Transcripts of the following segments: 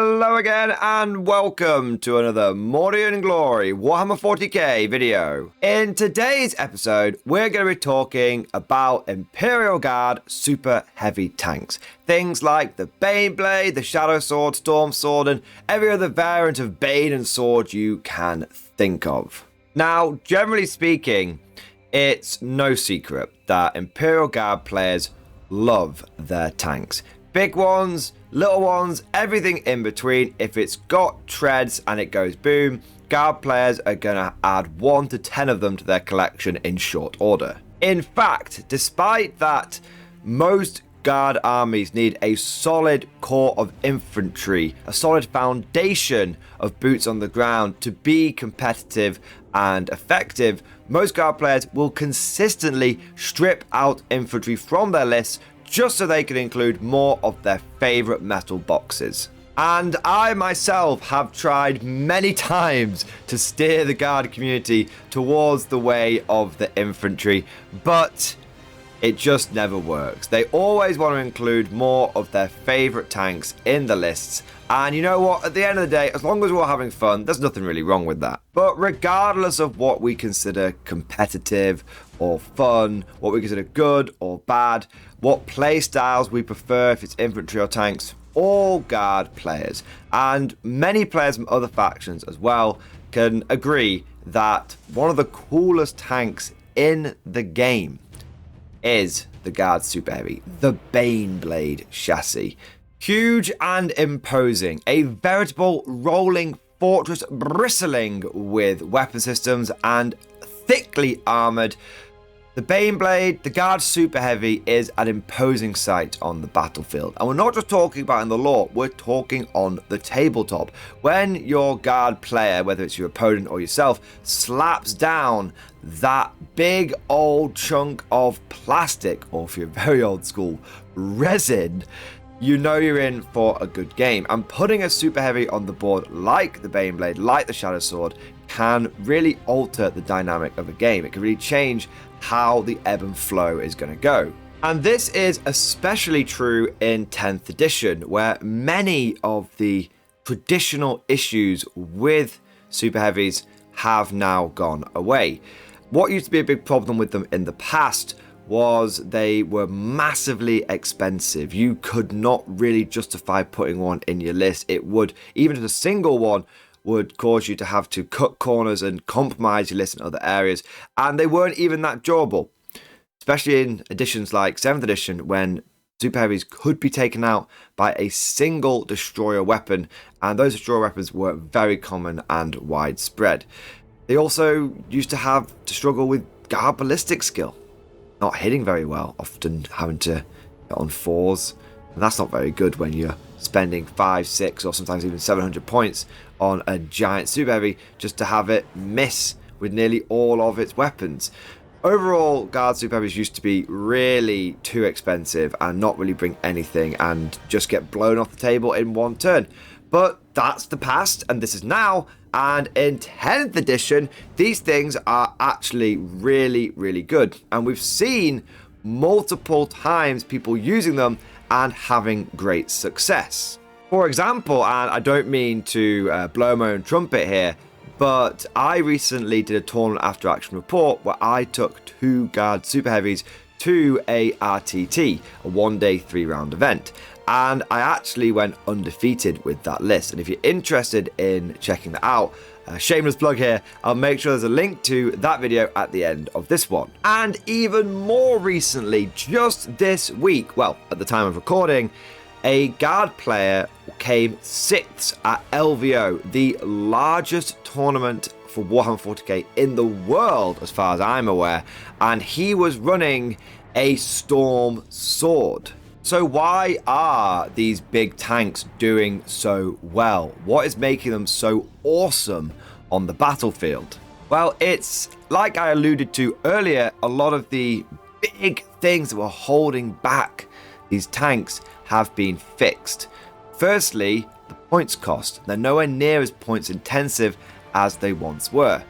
Hello again and welcome to another Mordian and Glory Warhammer 40k video. In today's episode, we're going to be talking about Imperial Guard super heavy tanks. Things like the Baneblade, the Shadow Sword, Storm Sword, and every other variant of Bane and Sword you can think of. Now, generally speaking, it's no secret that Imperial Guard players love their tanks. Big ones, little ones, everything in between. If it's got treads and it goes boom, Guard players are going to add 1 to 10 of them to their collection in short order. In fact, despite that, most Guard armies need a solid core of infantry, a solid foundation of boots on the ground to be competitive and effective. Most Guard players will consistently strip out infantry from their lists just so they can include more of their favorite metal boxes. And I myself have tried many times to steer the Guard community towards the way of the infantry, but it just never works. They always want to include more of their favorite tanks in the lists. And you know what? At the end of the day, as long as we're having fun, there's nothing really wrong with that. But regardless of what we consider competitive or fun, what we consider good or bad, what play styles we prefer, if it's infantry or tanks, all Guard players, and many players from other factions as well, can agree that one of the coolest tanks in the game is the Guard Super Heavy, the Baneblade chassis. Huge and imposing, a veritable rolling fortress bristling with weapon systems and thickly armoured. The Baneblade, the Guard Super Heavy, is an imposing sight on the battlefield. And we're not just talking about in the lore, we're talking on the tabletop. When your Guard player, whether it's your opponent or yourself, slaps down that big old chunk of plastic, or if you're very old school, resin, you know you're in for a good game. And putting a Super Heavy on the board like the Baneblade, like the Shadow Sword, can really alter the dynamic of a game. It can really change how the ebb and flow is going to go. And this is especially true in 10th edition, where many of the traditional issues with Super Heavies have now gone away. What used to be a big problem with them in the past was they were massively expensive. You could not really justify putting one in your list. It would, even as a single one, would cause you to have to cut corners and compromise your list in other areas. And they weren't even that durable, especially in editions like 7th edition, when Super Heavies could be taken out by a single destroyer weapon. And those destroyer weapons were very common and widespread. They also used to have to struggle with Guard ballistic skill, not hitting very well, often having to get on 4s. And that's not very good when you're spending 5, 6, or sometimes even 700 points on a giant Super Heavy just to have it miss with nearly all of its weapons. Overall, Guard Super Heavies used to be really too expensive and not really bring anything and just get blown off the table in one turn. But that's the past and this is now. And in 10th edition, these things are actually really, really good. And we've seen multiple times people using them and having great success. For example, and I don't mean to blow my own trumpet here, but I recently did a tournament after action report where I took 2 Guard Super Heavies to a RTT, a 1-day 3-round event. And I actually went undefeated with that list. And if you're interested in checking that out, shameless plug here, I'll make sure there's a link to that video at the end of this one. And even more recently, just this week, well, at the time of recording, a Guard player came 6th at LVO, the largest tournament for Warhammer 40k in the world, as far as I'm aware. And he was running a Storm Sword. So why are these big tanks doing so well? What is making them so awesome on the battlefield? Well, it's like I alluded to earlier, a lot of the big things that were holding back these tanks have been fixed. Firstly, the points cost. They're nowhere near as points intensive as they once were.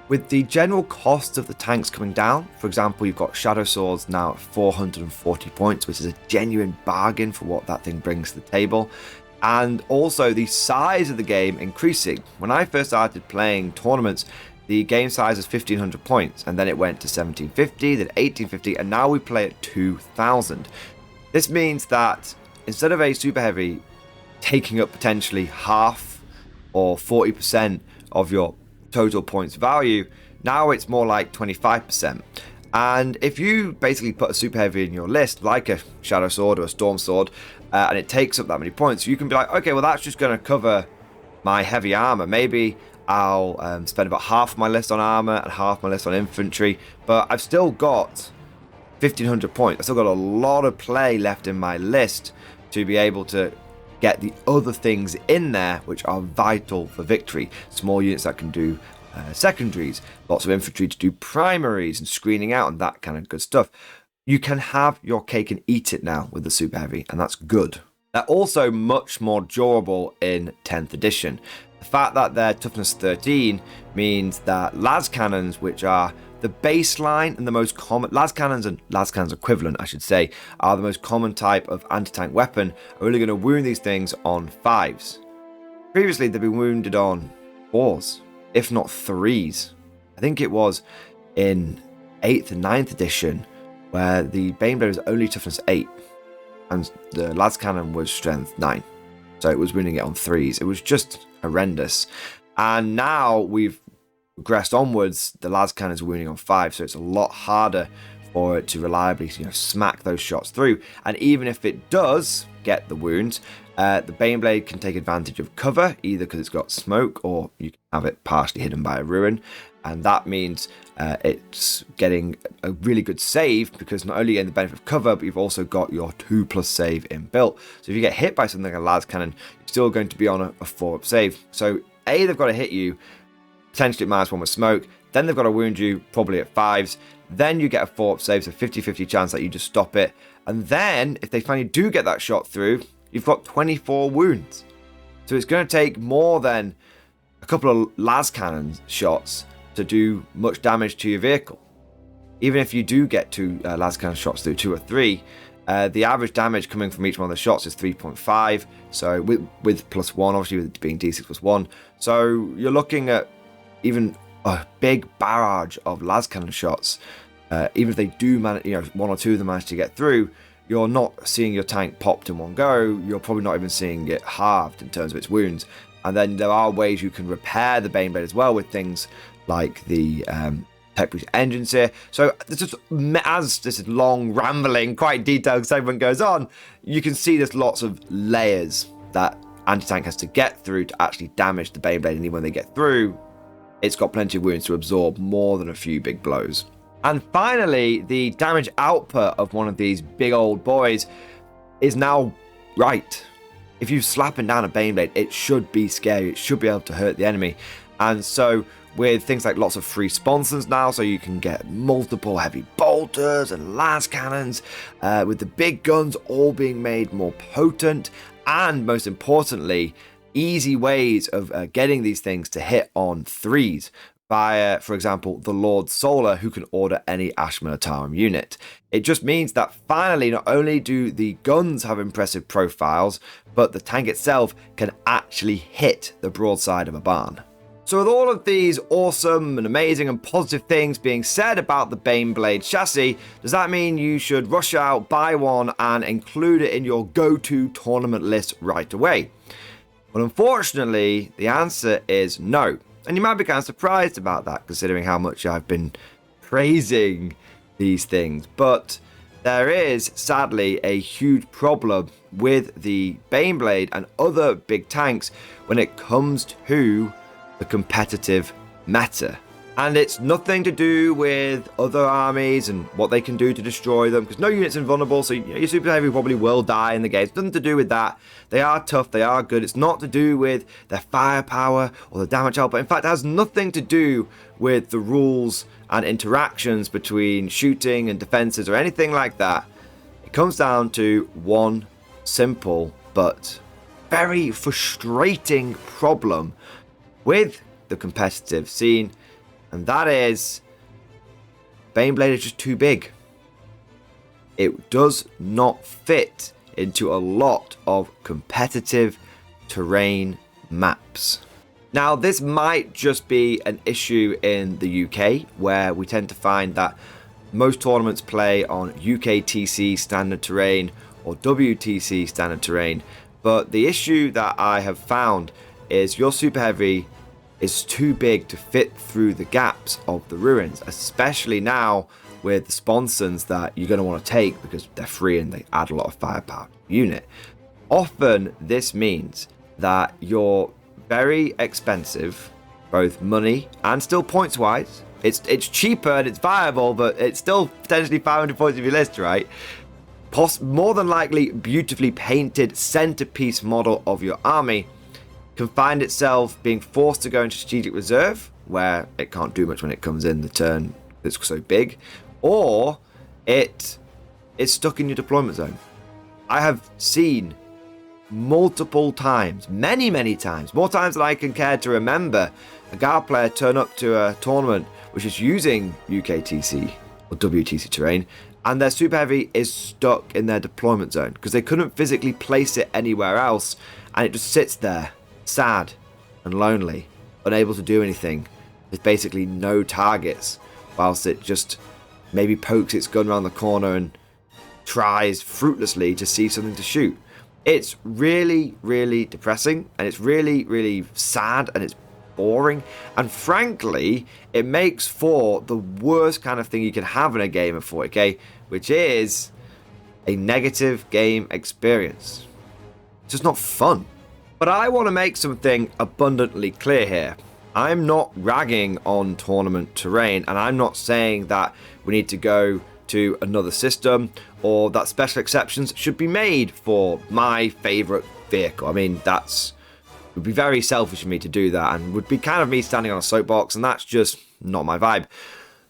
With the general cost of the tanks coming down, for example, you've got Shadow Swords now at 440 points, which is a genuine bargain for what that thing brings to the table. and also the size of the game increasing. When I first started playing tournaments, the game size was 1500 points, and then it went to 1750, then 1850, and now we play at 2000. This means that instead of a super heavy taking up potentially half or 40% of your total points value, now it's more like 25%. And if you basically put a super heavy in your list, like a shadow sword or a storm sword, and it takes up that many points, you can be like, okay, well, that's just going to cover my heavy armor. Maybe I'll spend about half my list on armor and half my list on infantry, but I've still got 1500 points. I've still got a lot of play left in my list to be able to get the other things in there which are vital for victory. Small units that can do secondaries, lots of infantry to do primaries and screening out and that kind of good stuff. You can have your cake and eat it now with the super heavy, and that's good. They're also much more durable in 10th edition. The fact that they're toughness 13 means that las cannons, which are the baseline and the most common, las cannons and las cannons equivalent, I should say, are the most common type of anti-tank weapon, are really going to wound these things on 5s. Previously, they've been wounded on 4s, if not 3s. I think it was in 8th and 9th edition where the Baneblade was only toughness 8 and the las cannon was strength 9. So it was wounding it on 3s. It was just horrendous. And now we've progressed onwards, the las cannon is wounding on 5, so it's a lot harder for it to reliably smack those shots through. And even if it does get the wounds, the Baneblade can take advantage of cover, either because it's got smoke or you can have it partially hidden by a ruin, and that means it's getting a really good save, because not only getting the benefit of cover, but you've also got your 2+ save inbuilt. So if you get hit by something like a las cannon, you're still going to be on a 4-up save. So A, they've got to hit you, potentially at -1 with smoke, then they've got to wound you, probably at 5s, then you get a 4-up save, so 50-50 chance that you just stop it, and then if they finally do get that shot through, you've got 24 wounds. So it's going to take more than a couple of las cannon shots to do much damage to your vehicle. Even if you do get 2 las cannon shots through, 2 or 3, the average damage coming from each one of the shots is 3.5, so with +1, obviously, with it being d6 +1, so you're looking at even a big barrage of las cannon shots. Even if they do manage, 1 or 2 of them manage to get through, you're not seeing your tank popped in one go. You're probably not even seeing it halved in terms of its wounds. And then there are ways you can repair the Baneblade as well, with things like the Tech Breach engines here. So just as this long, rambling, quite detailed segment goes on, you can see there's lots of layers that anti-tank has to get through to actually damage the Baneblade, and even when they get through, it's got plenty of wounds to absorb more than a few big blows. And finally, the damage output of one of these big old boys is now right. If you're slapping down a Baneblade, it should be scary. It should be able to hurt the enemy. And so with things like lots of free sponsons now, so you can get multiple heavy bolters and las cannons, with the big guns all being made more potent, and most importantly, easy ways of getting these things to hit on 3s. Via, for example, the Lord Solar, who can order any Ash Militarum unit. It just means that finally, not only do the guns have impressive profiles, but the tank itself can actually hit the broadside of a barn. So with all of these awesome and amazing and positive things being said about the Baneblade chassis, does that mean you should rush out, buy one, and include it in your go-to tournament list right away? Well, unfortunately, the answer is no. And you might be kind of surprised about that, considering how much I've been praising these things. But there is, sadly, a huge problem with the Baneblade and other big tanks when it comes to the competitive meta. And it's nothing to do with other armies and what they can do to destroy them, because no unit's invulnerable, so your super heavy probably will die in the game. It's nothing to do with that. They are tough, they are good. It's not to do with their firepower or the damage output. In fact, it has nothing to do with the rules and interactions between shooting and defenses or anything like that. It comes down to one simple but very frustrating problem with the competitive scene, and that is Baneblade is just too big. It does not fit into a lot of competitive terrain maps. Now, this might just be an issue in the UK, where we tend to find that most tournaments play on UKTC standard terrain or WTC standard terrain, but the issue that I have found is your Super Heavy is too big to fit through the gaps of the ruins, especially now with the sponsons that you're going to want to take because they're free and they add a lot of firepower to the unit. Often this means that your very expensive, both money and still points wise. It's cheaper and it's viable, but it's still potentially 500 points of your list, right? More than likely, beautifully painted centerpiece model of your army can find itself being forced to go into strategic reserve, where it can't do much when it comes in the turn that's so big, or it is stuck in your deployment zone. I have seen multiple times, many times, more times than I can care to remember, a Guard player turn up to a tournament which is using UKTC or WTC terrain, and their Super Heavy is stuck in their deployment zone because they couldn't physically place it anywhere else, and it just sits there, sad and lonely, unable to do anything, with basically no targets, whilst it just maybe pokes its gun around the corner and tries fruitlessly to see something to shoot. It's really depressing, and it's really sad, and it's boring, and frankly it makes for the worst kind of thing you can have in a game of 40k, which is a negative game experience. It's just not fun. But I want to make something abundantly clear here. I'm not ragging on tournament terrain, and I'm not saying that we need to go to another system or that special exceptions should be made for my favorite vehicle. I mean, would be very selfish of me to do that, and would be kind of me standing on a soapbox, and that's just not my vibe.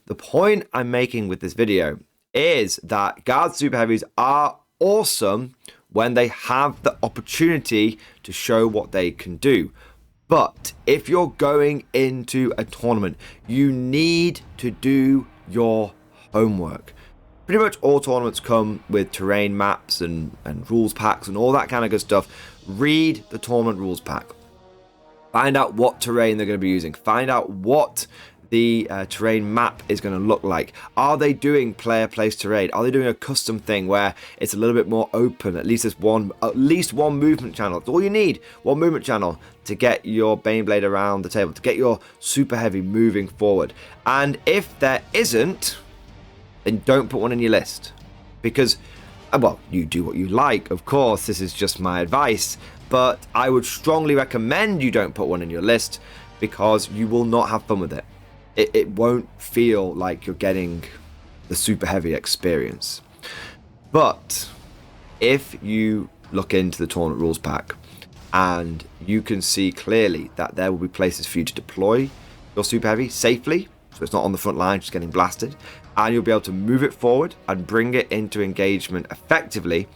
The point I'm making with this video is that Guard Super Heavies are awesome when they have the opportunity to show what they can do. But if you're going into a tournament, you need to do your homework. Pretty much all tournaments come with terrain maps and rules packs and all that kind of good stuff. Read the tournament rules pack. Find out what terrain they're going to be using. Find out what the terrain map is going to look like. Are they doing player place terrain? Are they doing a custom thing where it's a little bit more open? At least there's at least one movement channel. That's all you need. One movement channel to get your Baneblade around the table, to get your Super Heavy moving forward. And if there isn't, then don't put one in your list, because, well, you do what you like, of course, this is just my advice, but I would strongly recommend you don't put one in your list, because you will not have fun with it. It won't feel like you're getting the Super Heavy experience. But if you look into the tournament rules pack and you can see clearly that there will be places for you to deploy your Super Heavy safely, so it's not on the front line just getting blasted, and you'll be able to move it forward and bring it into engagement effectively,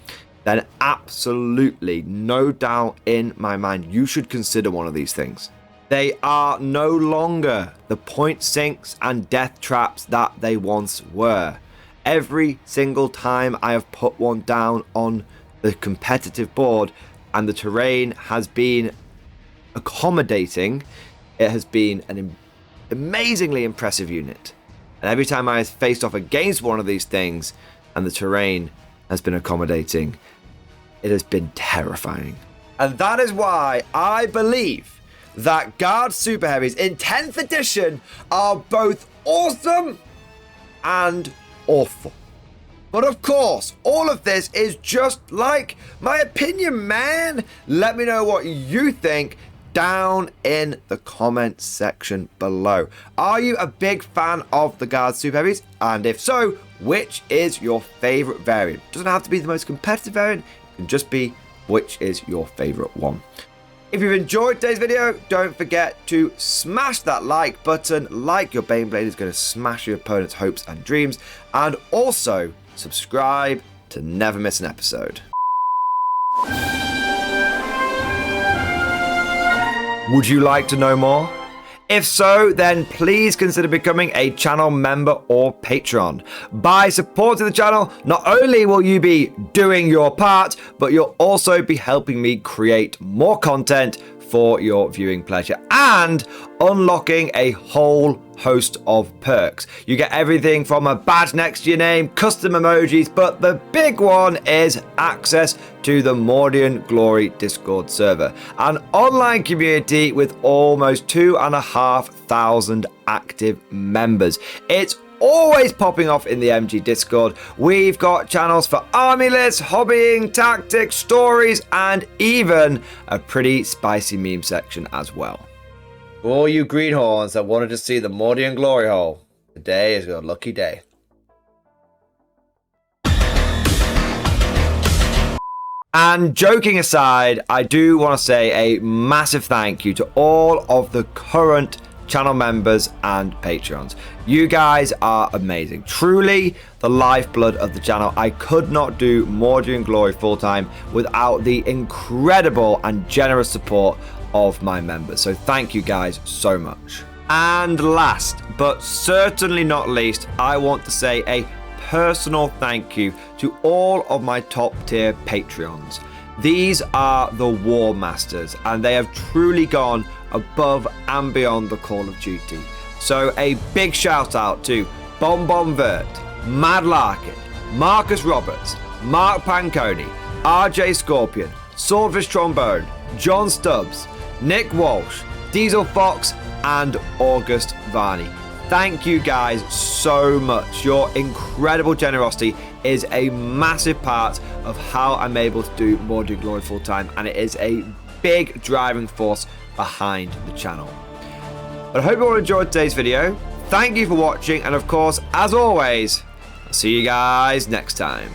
then absolutely, no doubt in my mind, you should consider one of these things. They are no longer the point sinks and death traps that they once were. Every single time I have put one down on the competitive board and the terrain has been accommodating, it has been an amazingly impressive unit. And every time I have faced off against one of these things and the terrain has been accommodating, it has been terrifying. And that is why I believe that Guard Super Heavies in 10th edition are both awesome and awful. But of course, all of this is just like my opinion, man. Let me know what you think down in the comment section below. Are you a big fan of the Guard Super Heavies? And if so, which is your favorite variant? Doesn't have to be the most competitive variant, it can just be which is your favorite one. If you've enjoyed today's video, don't forget to smash that like button. Like your Baneblade is going to smash your opponent's hopes and dreams. And also subscribe to never miss an episode. Would you like to know more? If so, then please consider becoming a channel member or patron. By supporting the channel, not only will you be doing your part, but you'll also be helping me create more content for your viewing pleasure and unlocking a whole host of perks. You get everything from a badge next to your name, custom emojis, but the big one is access to the Mordian Glory Discord server, an online community with almost 2,500 active members. It's always popping off in the MG Discord. We've got channels for army lists, hobbying, tactics, stories, and even a pretty spicy meme section as well. For all you greenhorns that wanted to see the Mordian Glory Hole, today is your lucky day. And joking aside, I do want to say a massive thank you to all of the current channel members and patrons. You guys are amazing, truly the lifeblood of the channel. I could not do Mordian Glory full-time without the incredible and generous support of my members, so thank you guys so much. And last but certainly not least, I want to say a personal thank you to all of my top tier Patreons. These are the War Masters, and they have truly gone above and beyond the call of duty. So a big shout out to Bon Vert, Mad Larkin, Marcus Roberts, Mark Panconi, RJ Scorpion, Swordfish Trombone, John Stubbs, Nick Walsh, Diesel Fox, and August Varney. Thank you guys so much. Your incredible generosity is a massive part of how I'm able to do Mordian Glory full time, and it is a big driving force behind the channel. But I hope you all enjoyed today's video. Thank you for watching, and of course, as always, I'll see you guys next time.